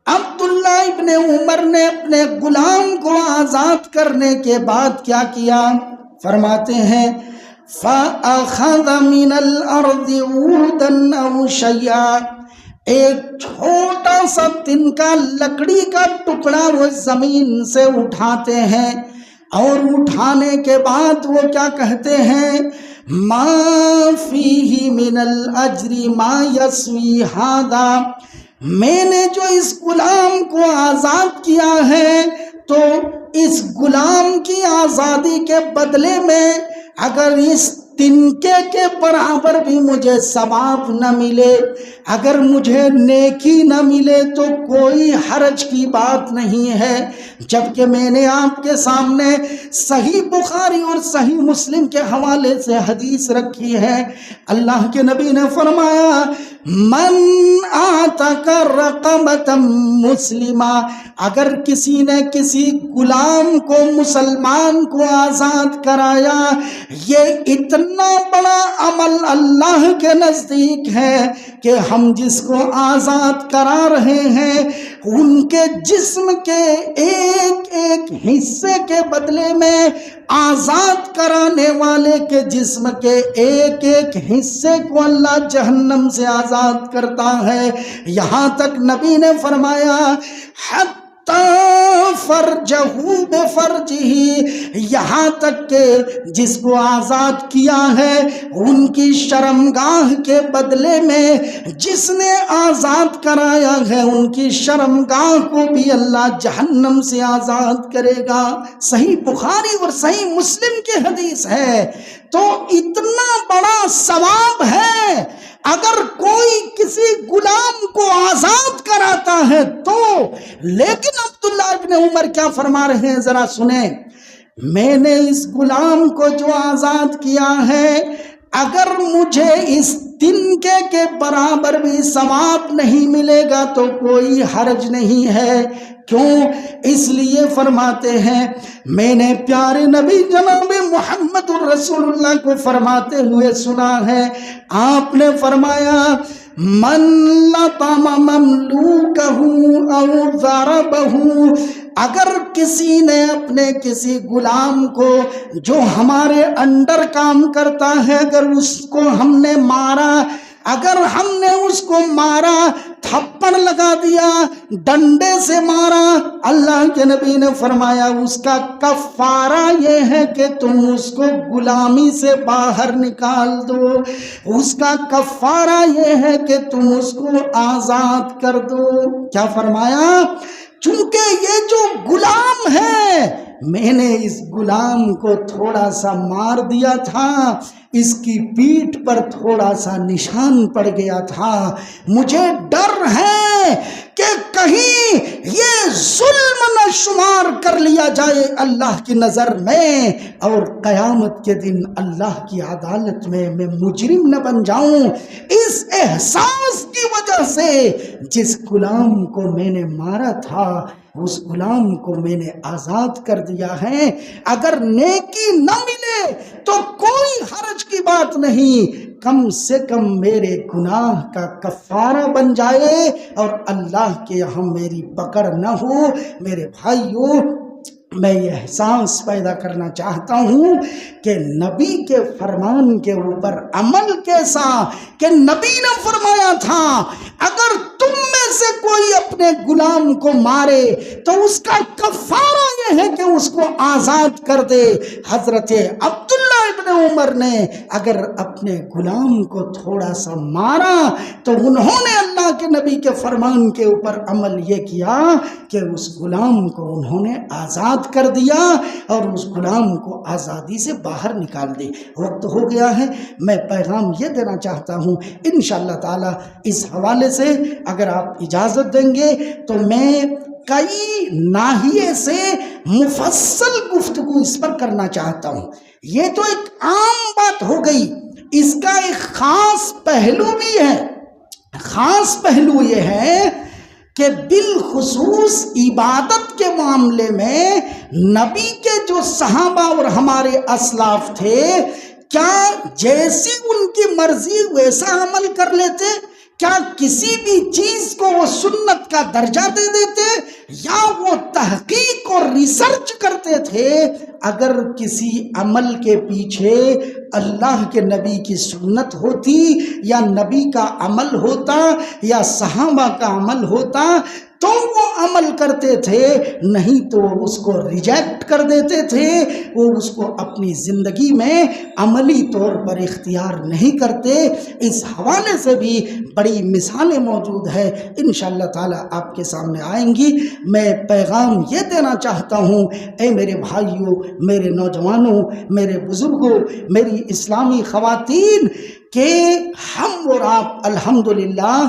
عبداللہ ابن عمر نے اپنے غلام کو آزاد کرنے کے بعد کیا کیا؟ فرماتے ہیں فَأَخَذَ مِنَ الْأَرْضِ عُودًا أَوْ شَيْئًا، ایک چھوٹا سا تنکا لکڑی کا ٹکڑا وہ زمین سے اٹھاتے ہیں، اور اٹھانے کے بعد وہ کیا کہتے ہیں؟ ما فیہ من الاجر ما یسوی ھذا، میں نے جو اس غلام کو آزاد کیا ہے تو اس غلام کی آزادی کے بدلے میں اگر اس تنکے کے برابر بھی مجھے ثواب نہ ملے، اگر مجھے نیکی نہ ملے تو کوئی حرج کی بات نہیں ہے، جبکہ میں نے آپ کے سامنے صحیح بخاری اور صحیح مسلم کے حوالے سے حدیث رکھی ہے۔ اللہ کے نبی نے فرمایا من اعتق رقبۃ مسلمہ، اگر کسی نے کسی غلام کو، مسلمان کو آزاد کرایا، یہ اتنا بڑا عمل اللہ کے نزدیک ہے کہ ہم جس کو آزاد کرا رہے ہیں ان کے جسم کے ایک ایک حصے کے بدلے میں آزاد کرانے والے کے جسم کے ایک ایک حصے کو اللہ جہنم سے آزاد کرتا ہے۔ یہاں تک نبی نے فرمایا فرجہ بفرجہ، یہاں تک کہ جس کو آزاد کیا ہے ان کی شرمگاہ کے بدلے میں جس نے آزاد کرایا ہے ان کی شرمگاہ کو بھی اللہ جہنم سے آزاد کرے گا۔ صحیح بخاری اور صحیح مسلم کی حدیث ہے۔ تو اتنا بڑا ثواب ہے اگر کوئی کسی غلام کو آزاد کراتا ہے تو۔ لیکن عبداللہ ابن عمر کیا فرما رہے ہیں ذرا سنیں، میں نے اس غلام کو جو آزاد کیا ہے اگر مجھے اس تنکے کے برابر بھی ثواب نہیں ملے گا تو کوئی حرج نہیں ہے۔ کیوں؟ اس لیے فرماتے ہیں میں نے پیارے نبی جناب محمد الرسول اللہ کو فرماتے ہوئے سنا ہے، آپ نے فرمایا من لطم مملوکہ او ضربہ، اگر کسی نے اپنے کسی غلام کو جو ہمارے انڈر کام کرتا ہے اگر اس کو ہم نے مارا، اگر ہم نے اس کو مارا، تھپڑ لگا دیا، ڈنڈے سے مارا، اللہ کے نبی نے فرمایا اس کا کفارہ یہ ہے کہ تم اس کو غلامی سے باہر نکال دو، اس کا کفارہ یہ ہے کہ تم اس کو آزاد کر دو۔ کیا فرمایا؟ چونکہ یہ جو غلام ہے میں نے اس غلام کو تھوڑا سا مار دیا تھا، اس کی پیٹھ پر تھوڑا سا نشان پڑ گیا تھا، مجھے ڈر ہے کہ کہیں یہ ظلم نہ شمار کر لیا جائے اللہ کی نظر میں اور قیامت کے دن اللہ کی عدالت میں مجرم نہ بن جاؤں۔ اس احساس کی وجہ سے جس غلام کو میں نے مارا تھا اس غلام کو میں نے آزاد کر دیا ہے، اگر نیکی نہ ملے تو کوئی حرج کی بات نہیں، کم سے کم میرے گناہ کا کفارہ بن جائے اور اللہ کے یہاں میری پکڑ نہ ہو۔ میرے بھائیوں، میں یہ احساس پیدا کرنا چاہتا ہوں کہ نبی کے فرمان کے اوپر عمل کیسا، کہ نبی نے فرمایا تھا اگر تم میں سے کوئی اپنے غلام کو مارے تو اس کا کفارہ یہ ہے کہ اس کو آزاد کر دے۔ حضرت عبداللہ ابن عمر نے اگر اپنے غلام کو تھوڑا سا مارا تو انہوں نے اللہ کے نبی کے فرمان کے اوپر عمل یہ کیا کہ اس غلام کو انہوں نے آزاد کر دیا اور اس غلام کو آزادی سے باہر نکال دی۔ وقت ہو گیا ہے، میں پیغام یہ دینا چاہتا ہوں انشاءاللہ تعالی اس حوالے سے اگر آپ اجازت دیں گے تو میں کئی ناحیے سے مفصل گفتگو اس پر کرنا چاہتا ہوں۔ یہ تو ایک عام بات ہو گئی، اس کا ایک خاص پہلو بھی ہے۔ خاص پہلو یہ ہے کہ بالخصوص عبادت کے معاملے میں نبی کے جو صحابہ اور ہمارے اسلاف تھے کیا جیسی ان کی مرضی ویسا عمل کر لیتے؟ کیا کسی بھی چیز کو وہ سنت کا درجہ دے دیتے یا وہ تحقیق اور ریسرچ کرتے تھے؟ اگر کسی عمل کے پیچھے اللہ کے نبی کی سنت ہوتی یا نبی کا عمل ہوتا یا صحابہ کا عمل ہوتا تو وہ عمل کرتے تھے، نہیں تو وہ اس کو ریجیکٹ کر دیتے تھے، وہ اس کو اپنی زندگی میں عملی طور پر اختیار نہیں کرتے۔ اس حوالے سے بھی بڑی مثالیں موجود ہیں، انشاءاللہ تعالی آپ کے سامنے آئیں گی۔ میں پیغام یہ دینا چاہتا ہوں، اے میرے بھائیوں، میرے نوجوانوں، میرے بزرگوں، میری اسلامی خواتین، کہ ہم اور آپ الحمدللہ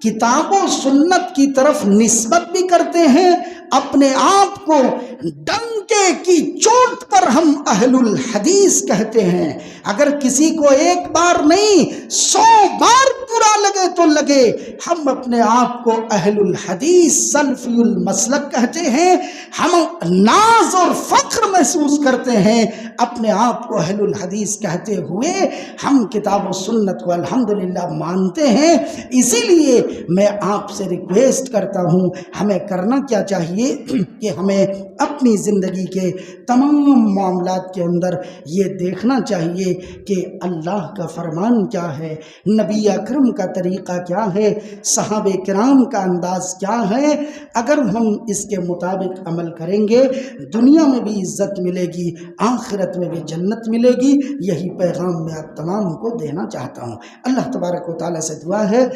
کتاب و سنت کی طرف نسبت بھی کرتے ہیں، اپنے آپ کو ڈنکے کی چوٹ پر ہم اہل الحدیث کہتے ہیں۔ اگر کسی کو ایک بار نہیں 100 بار برا لگے تو لگے، ہم اپنے آپ کو اہل الحدیث سلفی المسلک کہتے ہیں، ہم ناز اور فخر محسوس کرتے ہیں اپنے آپ کو اہل الحدیث کہتے ہوئے، ہم کتاب و سنت کو الحمدللہ مانتے ہیں۔ اسی لیے میں آپ سے ریکویسٹ کرتا ہوں، ہمیں کرنا کیا چاہیے کہ ہمیں اپنی زندگی کے تمام معاملات کے اندر یہ دیکھنا چاہیے کہ اللہ کا فرمان کیا ہے، نبی اکرم کا طریقہ کیا ہے، صحابہ کرام کا انداز کیا ہے۔ اگر ہم اس کے مطابق عمل کریں گے، دنیا میں بھی عزت ملے گی، آخرت میں بھی جنت ملے گی۔ یہی پیغام میں آپ تمام کو دینا چاہتا ہوں۔ اللہ تبارک و تعالیٰ سے دعا ہے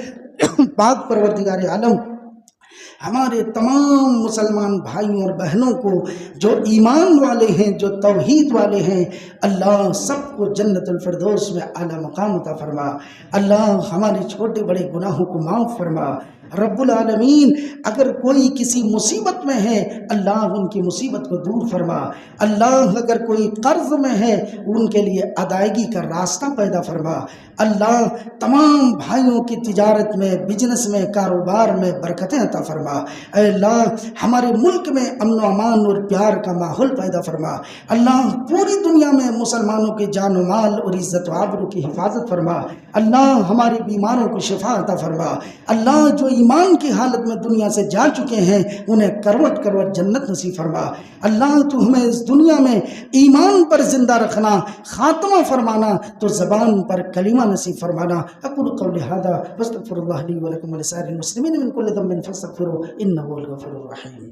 پاک پروردگار عالم ہمارے تمام مسلمان بھائیوں اور بہنوں کو جو ایمان والے ہیں، جو توحید والے ہیں، اللہ سب کو جنت الفردوس میں اعلیٰ مقام عطا فرما۔ اللہ ہمارے چھوٹے بڑے گناہوں کو معاف فرما۔ رب العالمین اگر کوئی کسی مصیبت میں ہے، اللہ ان کی مصیبت کو دور فرما۔ اللہ اگر کوئی قرض میں ہے، ان کے لیے ادائیگی کا راستہ پیدا فرما۔ اللہ تمام بھائیوں کی تجارت میں، بزنس میں، کاروبار میں برکتیں عطا فرما۔ اے اللہ ہمارے ملک میں امن و امان اور پیار کا ماحول پیدا فرما۔ اللہ پوری دنیا میں مسلمانوں کے جان و مال اور عزت و آبرو کی حفاظت فرما۔ اللہ ہمارے بیماروں کو شفا عطا فرما۔ اللہ جو ایمان کی حالت میں دنیا سے جا چکے ہیں، انہیں کروٹ کروٹ جنت نصیب فرما۔ اللہ تو ہمیں اس دنیا میں ایمان پر زندہ رکھنا، خاتمہ فرمانا، تو زبان پر کلمہ نصیب فرمانا۔ اقول قولی ھذا واستغفر اللہ لی ولکم ولسائر المسلمین من کل ذنب فاستغفروہ انہ هو الغفور الرحیم۔